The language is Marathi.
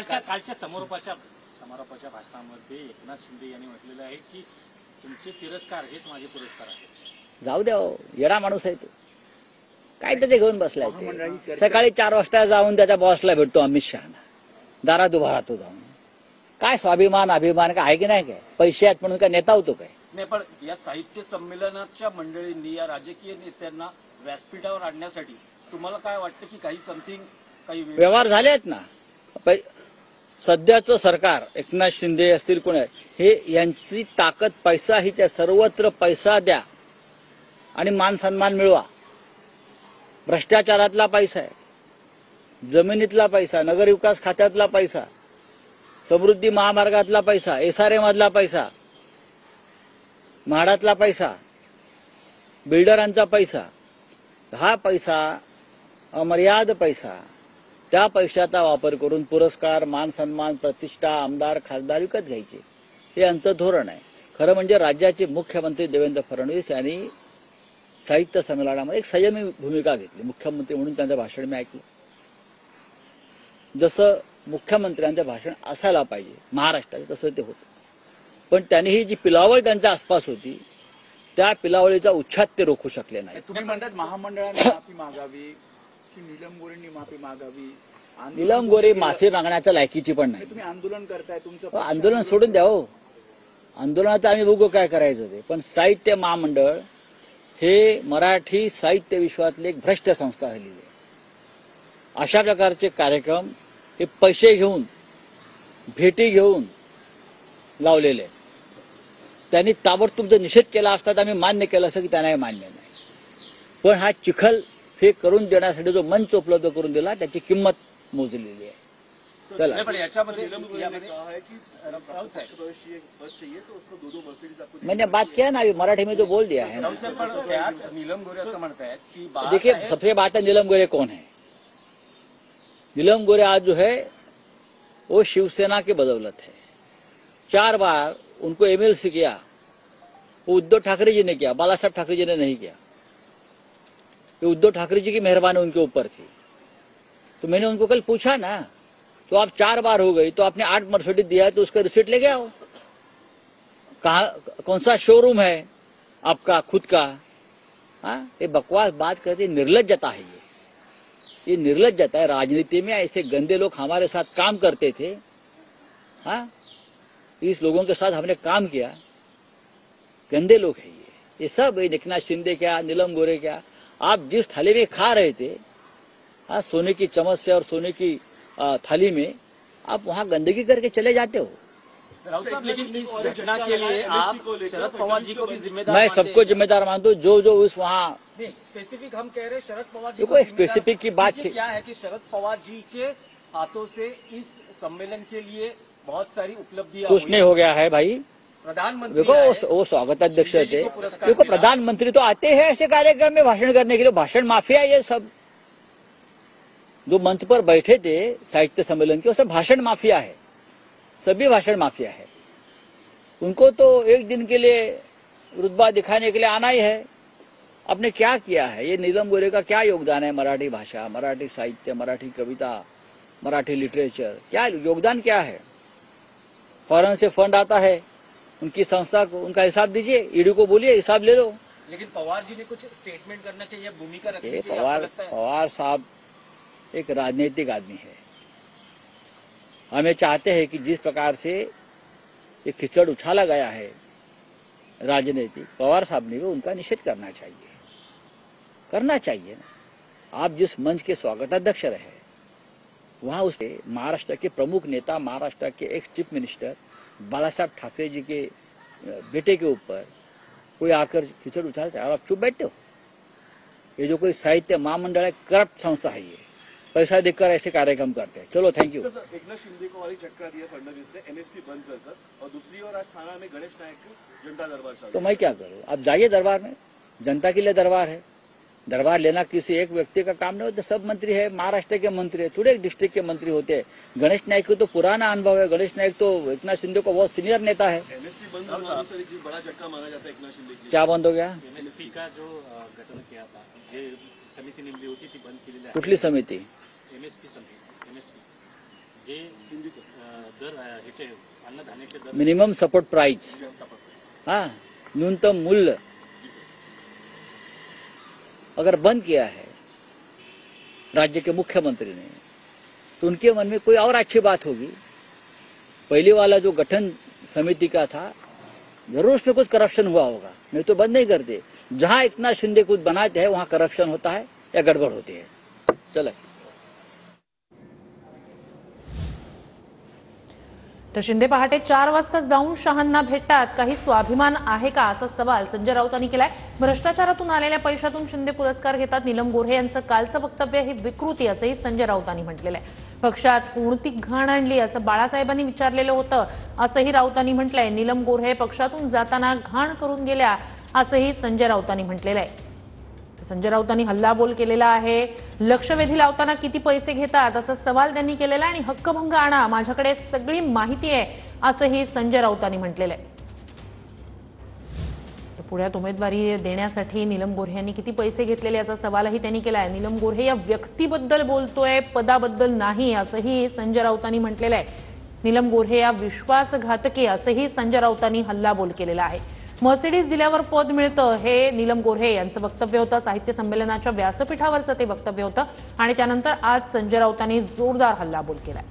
कालच्या समारोपाच्या भाषणामध्ये एकनाथ शिंदे यांनी म्हटलेलं आहे की तुमचे तिरस्कार हेच माझे पुरस्कार आहेत. जाऊ द्या, येडा माणूस आहे तो. काय त्याचे घेऊन बसलाय. सकाळी 4 वाजता जाऊन त्याच्या बॉसला भेटतो अमित शहाना, दारात उभा राहतो जाऊन. काय स्वाभिमान अभिमान काय आहे की नाही, काय पैसे आहेत म्हणून काय नेता होतो काय. नाही, पण या साहित्य संमेलनाच्या मंडळींनी या राजकीय नेत्यांना व्यासपीठावर आणण्यासाठी तुम्हाला काय वाटतं की काही व्यवहार झाले आहेत ना. सध्याचं सरकार एकनाथ शिंदे असतील कोण आहे, हे यांची ताकद पैसा ही त्या सर्वत्र पैसा द्या आणि मान सन्मान मिळवा. भ्रष्टाचारातला पैसा आहे, जमिनीतला पैसा, नगरविकास खात्यातला पैसा, समृद्धी महामार्गातला पैसा, SRA मधला पैसा, म्हाडातला पैसा, बिल्डरांचा पैसा, हा पैसा अमर्याद पैसा, त्या पैशाचा वापर करून पुरस्कार, मान सन्मान, प्रतिष्ठा, आमदार खासदार विकत घ्यायचे, हे यांचं धोरण आहे. खरं म्हणजे राज्याचे मुख्यमंत्री देवेंद्र फडणवीस यांनी साहित्य संमेलनामध्ये एक संयमी भूमिका घेतली. मुख्यमंत्री म्हणून त्यांचं भाषण मी ऐकलं, जसं मुख्यमंत्र्यांचं भाषण असायला पाहिजे महाराष्ट्राचं, तसं ते होतं. पण त्यांनी ही जी पिलावळ त्यांच्या आसपास होती, त्या पिलावळीचा उच्छाद ते रोखू शकले नाही. तुम्ही म्हणतात महामंडळाने माफी मागावी की नीलम गोरेंनी माफी मागावी. नीलम गोरे माफी मागण्याच्या लायकीची पण नाही. तुम्ही आंदोलन करताय, तुमचं आंदोलन सोडून द्या हो. आंदोलनाचं आम्ही बघू काय करायचं ते. पण साहित्य महामंडळ हे मराठी साहित्य विश्वातली एक भ्रष्ट संस्था झालेली आहे. अशा प्रकारचे कार्यक्रम हे पैसे घेऊन, भेटी घेऊन लावलेले. त्यांनी ताबडतोब जर निषेध केला असता तर आम्ही मान्य केलं असं, की त्यांनाही मान्य नाही. पण हा चिखल फेक करून देण्यासाठी जो मंच उपलब्ध करून दिला, त्याची किंमत मोजलेली आहे. चला, मैंने बात किया ना, अभी मराठी में जो बोल दिया है ना. नीलम गोरे असं म्हणतायत की देखिए, सबसे बात है नीलम गोरे कौन है. नीलम गोरे आज जो है वो शिवसेना की बदौलत है. 4 बार उनको MLC किया, वो उद्धव ठाकरे जी ने किया, बाला साहब ठाकरे जी ने नहीं किया. ये उद्धव ठाकरे जी की मेहरबानी उनके ऊपर थी. तो मैंने उनको कल पूछा ना, तो आप 4 बार हो गई, तो आपने 8 मर्सिडीज दिया है, तो उसका रिसीट लेके आओ. कौन सा शोरूम है आपका खुद का. हाँ, ये बकवास बात करते, निर्लज्जता है ये निर्लज्जता है. राजनीति में ऐसे गंदे लोग हमारे साथ काम करते थे. हाँ, इस लोगों के साथ हमने काम किया, गंदे लोग हैं ये सब. एकनाथ शिंदे क्या, नीलम गोरे क्या, आप जिस थाली में खा रहे थे, हाँ, सोने की चम्मच से और सोने की थाली में, आप वहां गंदगी करके चले जाते हो. राउत साहब, लेकिन इस घटना के लिए आप शरद पवार जी को भी जिम्मेदार मैं सबको जिम्मेदार मानता हूँ. जो उस वहाँ स्पेसिफिक हम कह रहे हैं शरद पवार जी देखो, स्पेसिफिक की बात क्या है कि शरद पवार जी के हाथों से इस सम्मेलन के लिए बहुत सारी उपलब्धियां कुछ नहीं हो गया है भाई. प्रधानमंत्री देखो, वो स्वागताध्यक्ष थे. देखो, प्रधानमंत्री तो आते हैं ऐसे कार्यक्रम में भाषण करने के लिए. भाषण माफिया ये सब जो मंच पर बैठे थे साहित्य सम्मेलन के, वो सब भाषण माफिया है. सभी भाषण माफिया है. उनको तो एक दिन के लिए रुतबा दिखाने के लिए आना ही है. आपने क्या किया है, ये नीलम गोरे का क्या योगदान है मराठी भाषा, मराठी साहित्य, मराठी कविता, मराठी लिटरेचर, क्या योगदान क्या है. फॉरेन से फंड आता है, उनकी संस्था को उनका हिसाब दीजिए. ईडी को बोलिए हिसाब ले लो. लेकिन पवार जी ने कुछ स्टेटमेंट करना चाहिए, भूमिका रखनी चाहिए. पवार साहब एक राजनीतिक आदमी है. हमें चाहते हैं कि जिस प्रकार से ये खिचड़ उछाला गया है राजनीतिक, पवार साहब ने भी उनका निषेध करना चाहिए ना. आप जिस मंच के स्वागताध्यक्ष रहे, वहां उसके महाराष्ट्र के प्रमुख नेता, महाराष्ट्र के एक्स चीफ मिनिस्टर बाला साहब ठाकरे जी के बेटे के ऊपर कोई आकर खिचड़ उछालता है और आप चुप बैठते हो. ये जो कोई साहित्य महामंडल है, करप्ट संस्था है. ये पैसा देकर ऐसे कार्यक्रम करते हैं. चलो, थैंक यू. एकनाथ शिंदे को और ही झटका दिया फडणवीस ने, MSP बंद कर, और दूसरी ओर आज थाना में गणेश नायक को जनता दरबार. तो मैं क्या करूं, आप जाइए दरबार में. जनता के लिए दरबार है. दरबार लेना किसी एक व्यक्ति का काम नहीं होता. सब मंत्री है, महाराष्ट्र के मंत्री है, थोड़े एक डिस्ट्रिक्ट के मंत्री होते हैं. गणेश नायक को तो पुराना अनुभव है. गणेश नायक तो एकनाथ शिंदे को बहुत सीनियर नेता है. MSP बंद बड़ा झटका माना जाता है एकनाथ शिंदे की. क्या बंद हो गया. MSP का जो गठन किया था, जे समिती नेमली होती ती बंद केलेली आहे. कुठली समिती. MSP समिती. जे दर ह्याचे अन्नधान्याचे दर मिनिमम सपोर्ट प्राइस, हाँ, न्यूनतम मूल्य अगर बंद किया है राज्य के मुख्यमंत्री ने, तो उनके मन में कोई और अच्छी बात होगी। पहले वाला जो गठन समिति का था, जरूर उसमें कुछ करप्शन हुआ होगा, नहीं तो बंद नहीं करते। जहां एकनाथ शिंदे कुछ बनाते हैं वहां करप्शन होता है या गड़बड़ होती है। चले। तर शिंदे पहाटे 4 वाजता जाऊन शहांना भेटतात, काही स्वाभिमान आहे का असा सवाल संजय राऊतांनी केलाय। भ्रष्टाचारातून आलेल्या पैशातून शिंदे पुरस्कार घेतात। नीलम गोऱ्हे यांचं कालचं वक्तव्य ही विकृती असंही संजय राऊतांनी म्हटलेलं आहे। पक्षात कोणती घाण आणली असं बाळासाहेबांनी विचारलेलं होतं असंही राऊतांनी म्हटलंय। नीलम गोऱ्हे पक्षातून जाताना घाण करून गेल्या असंही संजय राऊतांनी म्हटलेलं आहे। संजय राऊतांनी हल्लाबोल केलेला आहे। लक्षवेधी लावताना किती पैसे घेतात असा सवाल त्यांनी केलेला आणि हक्कभंग आणा, माझ्याकडे सगळी माहिती आहे असंही संजय राऊतांनी म्हटलेलं आहे। पुण्यात उमेदवारी देण्यासाठी नीलम गोऱ्हे यांनी किती पैसे घेतलेले याचा सवालही त्यांनी केलाय। नीलम गोऱ्हे या व्यक्तीबद्दल बोलतोय, पदाबद्दल नाही असंही संजय राऊतांनी म्हटलेलं आहे। नीलम गोऱ्हे या विश्वासघातकी असंही संजय राऊतांनी हल्लाबोल केलेला आहे। मर्सिडीज दिल्यावर पद मिळतं हे नीलम गोऱ्हे यांचं वक्तव्य होतं। साहित्य संमेलनाच्या व्यासपीठावरचं ते वक्तव्य होतं आणि त्यानंतर आज संजय राऊतांनी जोरदार हल्लाबोल केलाय।